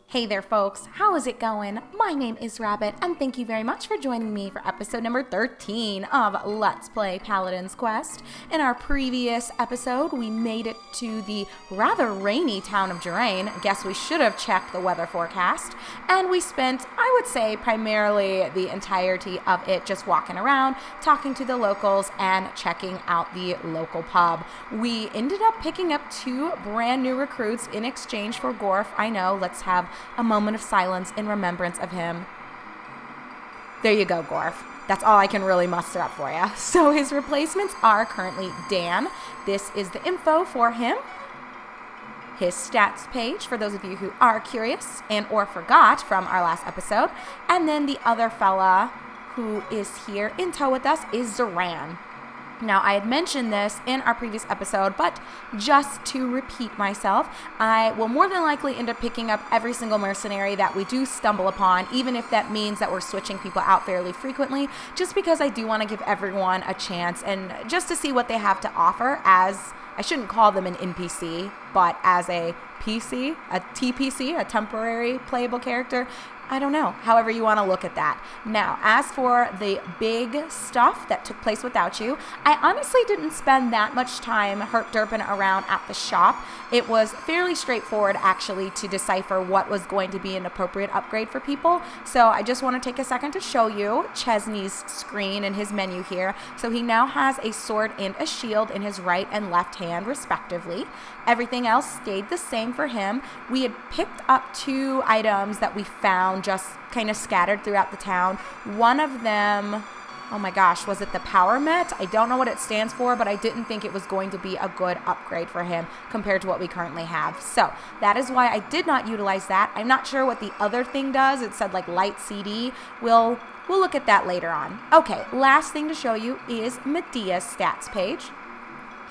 Hey there folks, how is it going? My name is Rabbit and thank you very much for joining me for episode number 13 of Let's Play Paladin's Quest. In our previous episode, we made it to the rather rainy town of Jerain. I guess we should have checked the weather forecast. And we spent, I would say, primarily the entirety of it just walking around, talking to the locals, and checking out the local pub. We ended up picking up 2 brand new recruits in exchange for Gorf. I know, let's have a moment of silence in remembrance of him. There you go, Gorf. That's all I can really muster up for you. So his replacements are currently Dan. This is the info for him. His stats page, for those of you who are curious and or forgot from our last episode. And then the other fella who is here in tow with us is Zoran. Now, I had mentioned this in our previous episode, but just to repeat myself, I will more than likely end up picking up every single mercenary that we do stumble upon, even if that means that we're switching people out fairly frequently, just because I do want to give everyone a chance and just to see what they have to offer as, I shouldn't call them an NPC, but as a PC, a TPC, a temporary playable character. I don't know, however you want to look at that. Now, as for the big stuff that took place without you, I honestly didn't spend that much time herp-derping around at the shop. It was fairly straightforward, actually, to decipher what was going to be an appropriate upgrade for people. So I just want to take a second to show you Chesney's screen and his menu here. So he now has a sword and a shield in his right and left hand, respectively. Everything else stayed the same for him. We had picked up 2 items that we found just kind of scattered throughout the town. One of them, oh my gosh, was it the Power Met? I don't know what it stands for, but I didn't think it was going to be a good upgrade for him compared to what we currently have. So that is why I did not utilize that. I'm not sure what the other thing does. It said like light CD. We'll look at that later on. Okay, last thing to show you is Medea's stats page.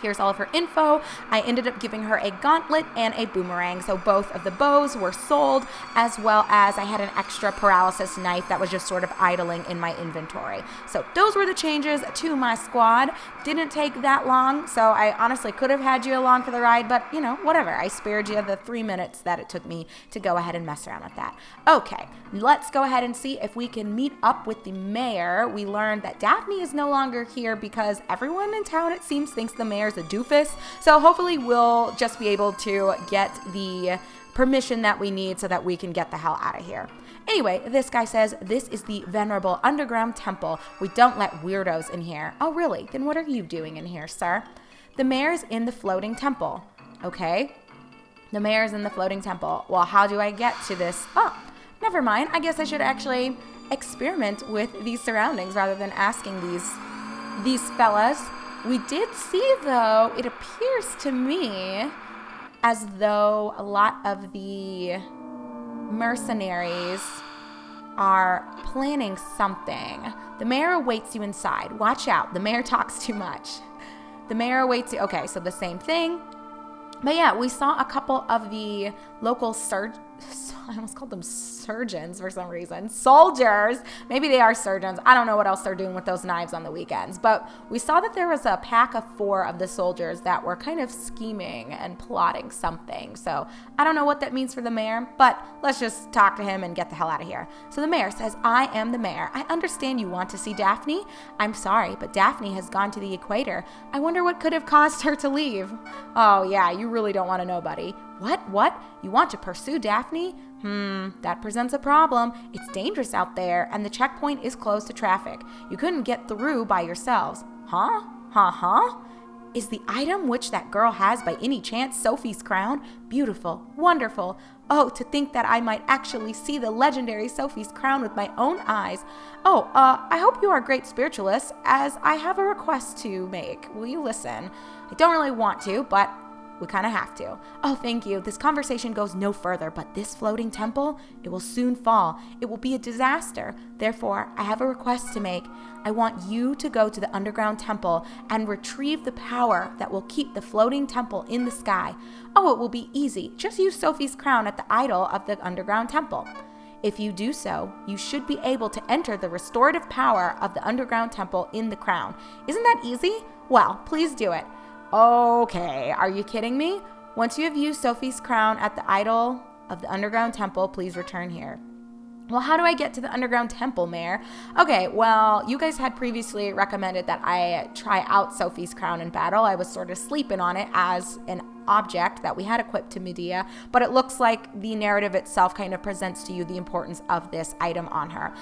Here's all of her info. I ended up giving her a gauntlet and a boomerang. So both of the bows were sold, as well as I had an extra paralysis knife that was just sort of idling in my inventory. So those were the changes to my squad. Didn't take that long, so I honestly could have had you along for the ride, but you know, whatever. I spared you the 3 minutes that it took me to go ahead and mess around with that. Okay, let's go ahead and see if we can meet up with the mayor. We learned that Daphne is no longer here because everyone in town, it seems, thinks the mayor's a doofus. So hopefully we'll just be able to get the permission that we need so that we can get the hell out of here. Anyway, this guy says, this is the venerable underground temple. We don't let weirdos in here. Oh, really? Then what are you doing in here, sir? The mayor's in the floating temple. Okay. The mayor's in the floating temple. Well, how do I get to this? Oh, never mind. I guess I should actually experiment with these surroundings rather than asking these fellas. We did see, though, it appears to me as though a lot of the mercenaries are planning something. The mayor awaits you inside. Watch out. The mayor talks too much. The mayor awaits you. Okay, so the same thing. But yeah, we saw a couple of the local I almost called them surgeons for some reason. Soldiers. Maybe they are surgeons. I don't know what else they're doing with those knives on the weekends. But we saw that there was a pack of 4 of the soldiers that were kind of scheming and plotting something. So I don't know what that means for the mayor, but let's just talk to him and get the hell out of here. So the mayor says, I am the mayor. I understand you want to see Daphne. I'm sorry, but Daphne has gone to the equator. I wonder what could have caused her to leave. Oh yeah, you really don't want to know, buddy. What? You want to pursue Daphne? That presents a problem. It's dangerous out there, and the checkpoint is closed to traffic. You couldn't get through by yourselves. Huh? Is the item which that girl has by any chance Sophie's crown? Beautiful, wonderful. Oh, to think that I might actually see the legendary Sophie's crown with my own eyes. Oh, I hope you are great spiritualists, as I have a request to make. Will you listen? I don't really want to, but we kind of have to. Oh, thank you. This conversation goes no further, but this floating temple, it will soon fall. It will be a disaster. Therefore, I have a request to make. I want you to go to the underground temple and retrieve the power that will keep the floating temple in the sky. Oh, it will be easy. Just use Sophie's crown at the idol of the underground temple. If you do so, you should be able to enter the restorative power of the underground temple in the crown. Isn't that easy? Well, please do it. Okay, are you kidding me? Once you have used Sophie's crown at the idol of the underground temple. Please return here. Well, how do I get to the underground temple, Mayor? Okay, well, you guys had previously recommended that I try out Sophie's crown in battle. I was sort of sleeping on it as an object that we had equipped to Medea, but it looks like the narrative itself kind of presents to you the importance of this item on her.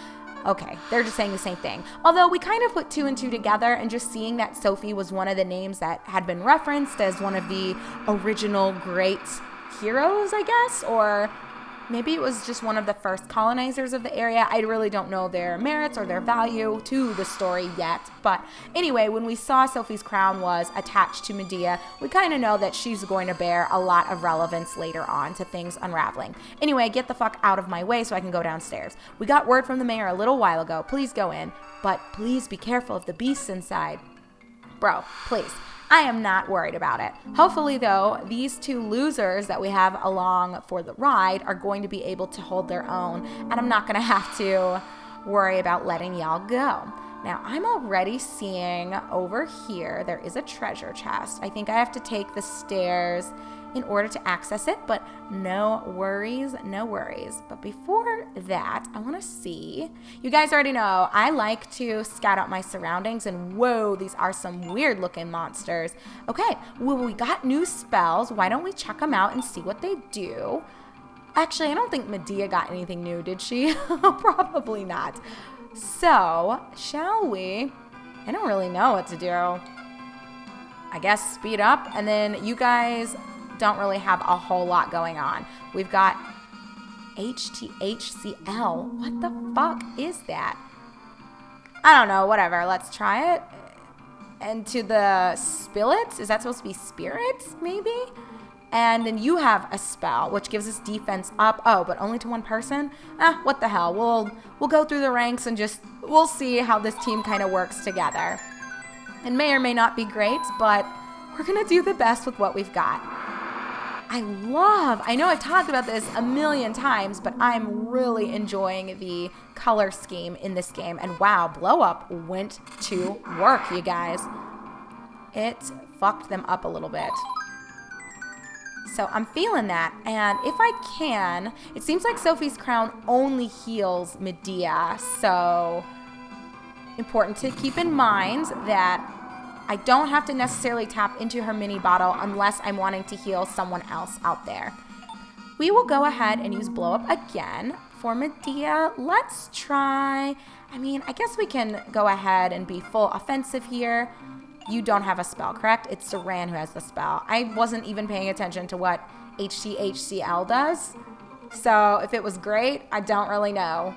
Okay, they're just saying the same thing. Although we kind of put 2 and 2 together, and just seeing that Sophie was one of the names that had been referenced as one of the original great heroes, I guess, or maybe it was just one of the first colonizers of the area. I really don't know their merits or their value to the story yet. But anyway, when we saw Sophie's crown was attached to Medea, we kind of know that she's going to bear a lot of relevance later on to things unraveling. Anyway, get the fuck out of my way so I can go downstairs. We got word from the mayor a little while ago. Please go in. But please be careful of the beasts inside. Bro, please. I am not worried about it. Hopefully, though, these 2 losers that we have along for the ride are going to be able to hold their own, and I'm not going to have to worry about letting y'all go. Now, I'm already seeing over here, there is a treasure chest. I think I have to take the stairs in order to access it, but no worries, no worries. But before that, I want to see, you guys already know, I like to scout out my surroundings, and whoa, these are some weird looking monsters. Okay, well, we got new spells. Why don't we check them out and see what they do? Actually, I don't think Medea got anything new, did she? Probably not. So, shall we? I don't really know what to do. I guess speed up, and then you guys don't really have a whole lot going on. We've got HTHCL. What the fuck is that? I don't know, whatever. Let's try it. And to the spillets? Is that supposed to be spirits, maybe? And then you have a spell, which gives us defense up. Oh, but only to 1 person? What the hell? We'll go through the ranks and we'll see how this team kind of works together. It may or may not be great, but we're going to do the best with what we've got. I know I've talked about this a million times, but I'm really enjoying the color scheme in this game. And wow, Blow Up went to work, you guys. It fucked them up a little bit. So I'm feeling that. And if I can, it seems like Sophie's crown only heals Medea. So important to keep in mind that I don't have to necessarily tap into her mini bottle unless I'm wanting to heal someone else out there. We will go ahead and use Blow Up again for Medea. Let's try, I guess we can go ahead and be full offensive here. You don't have a spell, correct? It's Saran who has the spell. I wasn't even paying attention to what HTHCL does. So if it was great, I don't really know.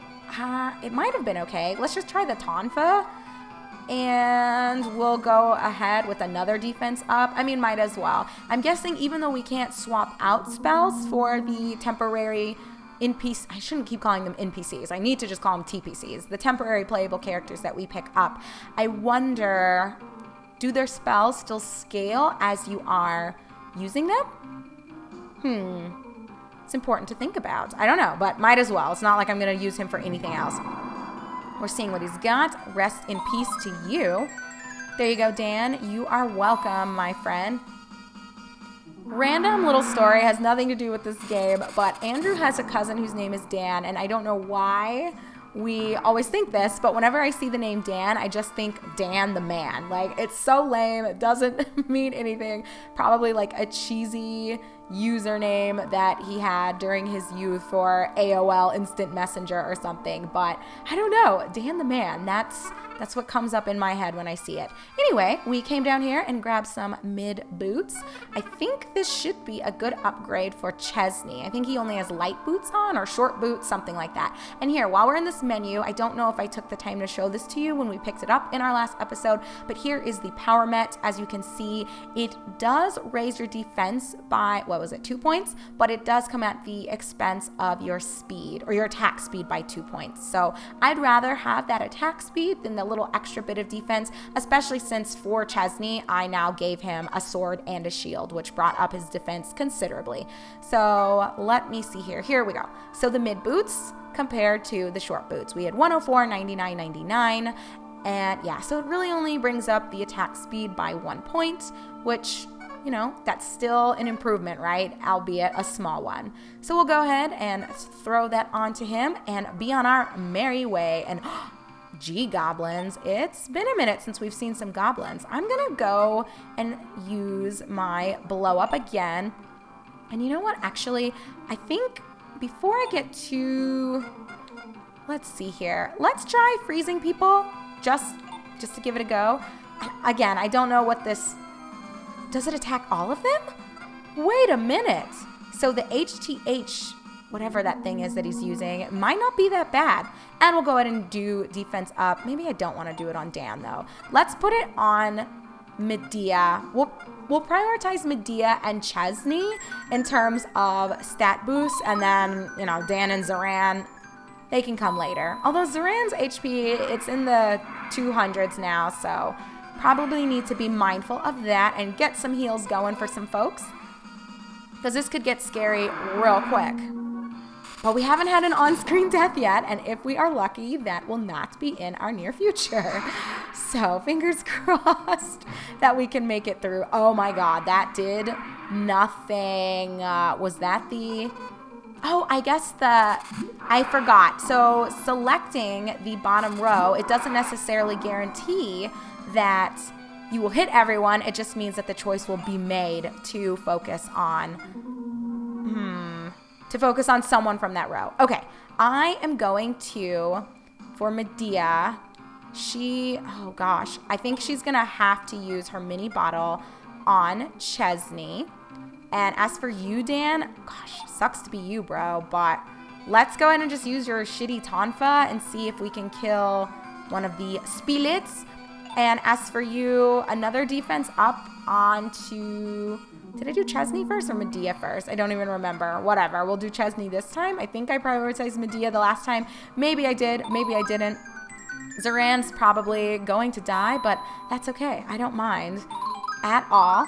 It might have been okay. Let's just try the Tonfa. And we'll go ahead with another defense up. Might as well. I'm guessing even though we can't swap out spells for the temporary NPCs, I shouldn't keep calling them NPCs. I need to just call them TPCs, the temporary playable characters that we pick up. I wonder, do their spells still scale as you are using them? It's important to think about. I don't know, but might as well. It's not like I'm going to use him for anything else. We're seeing what he's got. Rest in peace to you. There you go, Dan. You are welcome, my friend. Random little story, has nothing to do with this game, but Andrew has a cousin whose name is Dan, and I don't know why we always think this, but whenever I see the name Dan, I just think Dan the Man. Like, it's so lame. It doesn't mean anything. Probably like a cheesy username that he had during his youth for AOL Instant Messenger or something, but I don't know. Dan the Man, that's what comes up in my head when I see it. Anyway, we came down here and grabbed some mid boots. I think this should be a good upgrade for Chesney. I think he only has light boots on or short boots, something like that. And here, while we're in this menu, I don't know if I took the time to show this to you when we picked it up in our last episode, but here is the power met. As you can see, it does raise your defense by, 2 points, but it does come at the expense of your speed or your attack speed by 2 points. So I'd rather have that attack speed than the little extra bit of defense, especially since for Chesney, I now gave him a sword and a shield, which brought up his defense considerably. So let me see here. Here we go. So the mid boots compared to the short boots, we had 104, 99, 99. And yeah, so it really only brings up the attack speed by 1 point, which, you know, that's still an improvement, right? Albeit a small one. So we'll go ahead and throw that onto him and be on our merry way. And gee, goblins, it's been a minute since we've seen some goblins. I'm gonna go and use my blow up again. And you know what? Actually, I think before I get to, let's see here. Let's try freezing people just to give it a go. Again, I don't know what this, does it attack all of them? Wait a minute. So the HTH, whatever that thing is that he's using, it might not be that bad. And we'll go ahead and do defense up. Maybe I don't want to do it on Dan though. Let's put it on Medea. We'll prioritize Medea and Chesney in terms of stat boosts, and then, you know, Dan and Zoran, they can come later. Although Zoran's HP, it's in the 200s now, so probably need to be mindful of that and get some heals going for some folks, because this could get scary real quick. But we haven't had an on-screen death yet, and if we are lucky, that will not be in our near future. So fingers crossed that we can make it through. Oh my god, that did nothing. Was that the... Oh, I guess I forgot. So selecting the bottom row, it doesn't necessarily guarantee that you will hit everyone. It just means that the choice will be made to focus on... to focus on someone from that row. Okay, I am going to, for Medea, oh gosh, I think she's gonna have to use her mini bottle on Chesney. And as for you, Dan, gosh, sucks to be you, bro, but let's go ahead and just use your shitty Tonfa and see if we can kill one of the spirits. And as for you, another defense up onto... Did I do Chesney first or Medea first? I don't even remember. Whatever. We'll do Chesney this time. I think I prioritized Medea the last time. Maybe I did. Maybe I didn't. Zoran's probably going to die, but that's okay. I don't mind at all.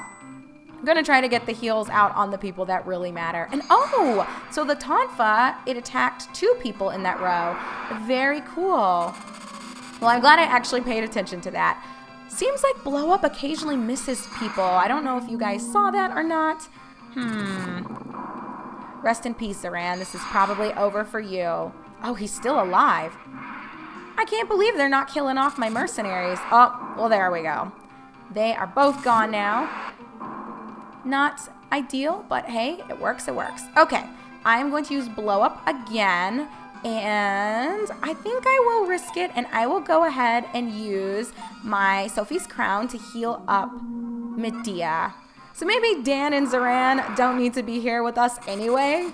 I'm going to try to get the heals out on the people that really matter. And oh, so the Tonfa, it attacked 2 people in that row. Very cool. Well, I'm glad I actually paid attention to that. Seems like blow up occasionally misses people. I don't know if you guys saw that or not. Rest in peace, Zoran. This is probably over for you. Oh, he's still alive. I can't believe they're not killing off my mercenaries. Oh, well, there we go. They are both gone now. Not ideal, but hey, it works, it works. Okay, I'm going to use blow up again. And I think I will risk it, and I will go ahead and use my Sophie's Crown to heal up Medea. So maybe Dan and Zoran don't need to be here with us anyway,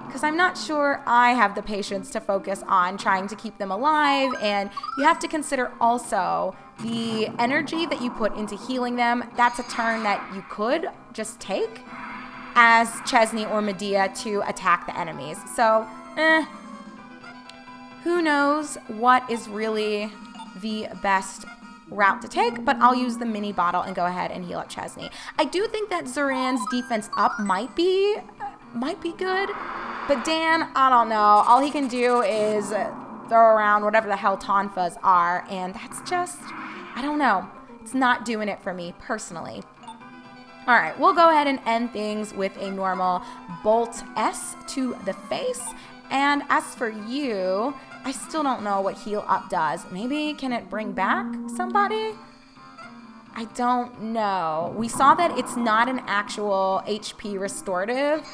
because I'm not sure I have the patience to focus on trying to keep them alive, and you have to consider also the energy that you put into healing them. That's a turn that you could just take as Chesney or Medea to attack the enemies. So, who knows what is really the best route to take, but I'll use the mini bottle and go ahead and heal up Chesney. I do think that Zoran's defense up might be good, but Dan, I don't know. All he can do is throw around whatever the hell Tonfas are, and that's just, I don't know. It's not doing it for me personally. All right, we'll go ahead and end things with a normal Bolt S to the face. And as for you, I still don't know what heal up does. Maybe can it bring back somebody? I don't know. We saw that it's not an actual HP restorative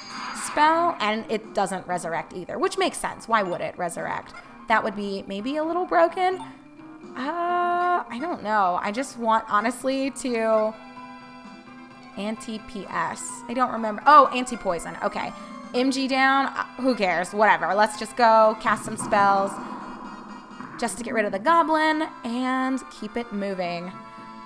spell, and it doesn't resurrect either, which makes sense. Why would it resurrect? That would be maybe a little broken. I don't know. I just want, honestly, to... Anti-PS. I don't remember. Oh, anti-poison. Okay. MG down. Who cares? Whatever. Let's just go cast some spells just to get rid of the goblin and keep it moving.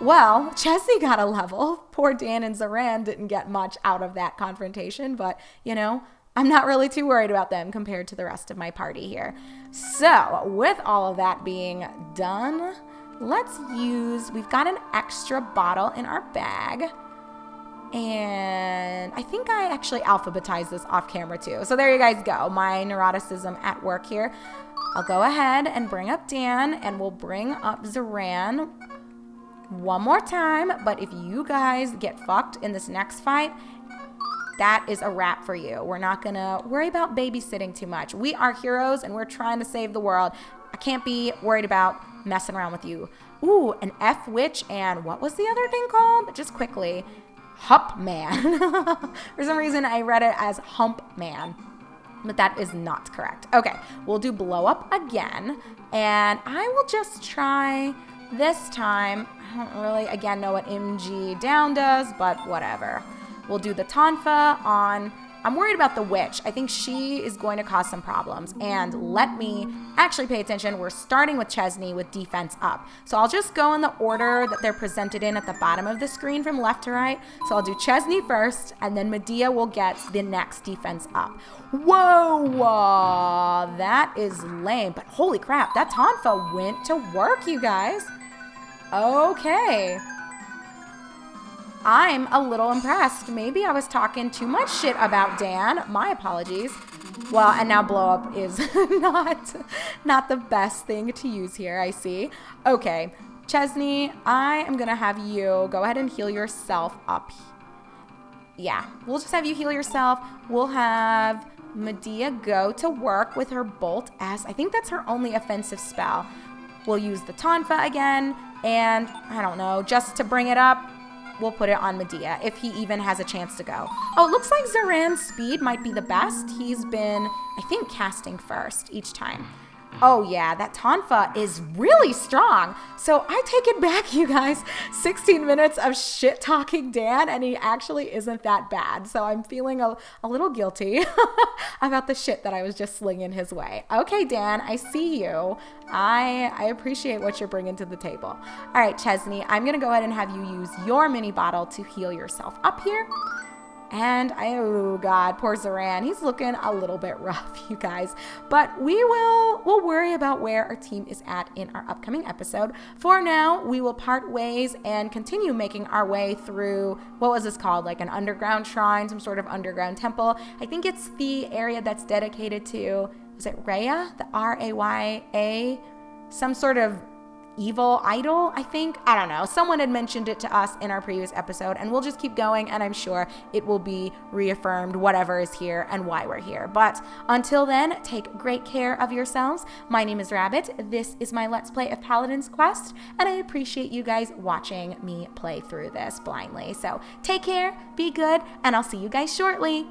Well, Chesney got a level. Poor Dan and Zoran didn't get much out of that confrontation, but, you know, I'm not really too worried about them compared to the rest of my party here. So, with all of that being done, let's use... We've got an extra bottle in our bag. And I think I actually alphabetized this off camera too. So there you guys go. My neuroticism at work here. I'll go ahead and bring up Dan, and we'll bring up Zoran. one more time, but if you guys get fucked in this next fight, that is a wrap for you. We're not gonna worry about babysitting too much. We are heroes and we're trying to save the world. I can't be worried about messing around with you. Ooh, an F witch, and what was the other thing called? Just quickly, Hump Man. For some reason, I read it as Hump Man, but that is not correct. Okay, we'll do blow up again, and I will just try this time. I don't really, again, know what MG down does, but whatever. We'll do the Tonfa on, I'm worried about the witch. I think she is going to cause some problems. And let me actually pay attention. We're starting with Chesney with defense up. So I'll just go in the order that they're presented in at the bottom of the screen from left to right. So I'll do Chesney first, and then Medea will get the next defense up. Whoa, that is lame. But holy crap, that Tonfa went to work, you guys. Okay. I'm a little impressed. Maybe I was talking too much shit about Dan. My apologies. Well, and now blow up is not the best thing to use here, I see. Okay, Chesney, I am going to have you go ahead and heal yourself up. Yeah, we'll just have you heal yourself. We'll have Medea go to work with her Bolt S. I think that's her only offensive spell. We'll use the Tonfa again, and I don't know, just to bring it up, we'll put it on Medea, if he even has a chance to go. Oh, it looks like Zoran's speed might be the best. He's been, I think, casting first each time. Oh yeah, that Tonfa is really strong. So I take it back, you guys. 16 minutes of shit-talking Dan, and he actually isn't that bad. So I'm feeling a little guilty about the shit that I was just slinging his way. Okay, Dan, I see you. I appreciate what you're bringing to the table. All right, Chesney, I'm going to go ahead and have you use your mini bottle to heal yourself up here. And oh God, poor Zoran. He's looking a little bit rough, you guys. But we'll worry about where our team is at in our upcoming episode. For now, we will part ways and continue making our way through, what was this called? Like an underground shrine, some sort of underground temple. I think it's the area that's dedicated to, was it Raya? The R-A-Y-A? Some sort of evil idol, I think. I don't know. Someone had mentioned it to us in our previous episode, and we'll just keep going, and I'm sure it will be reaffirmed whatever is here and why we're here. But until then, take great care of yourselves. My name is Rabbit. This is my Let's Play of Paladin's Quest, and I appreciate you guys watching me play through this blindly. So take care, be good, and I'll see you guys shortly.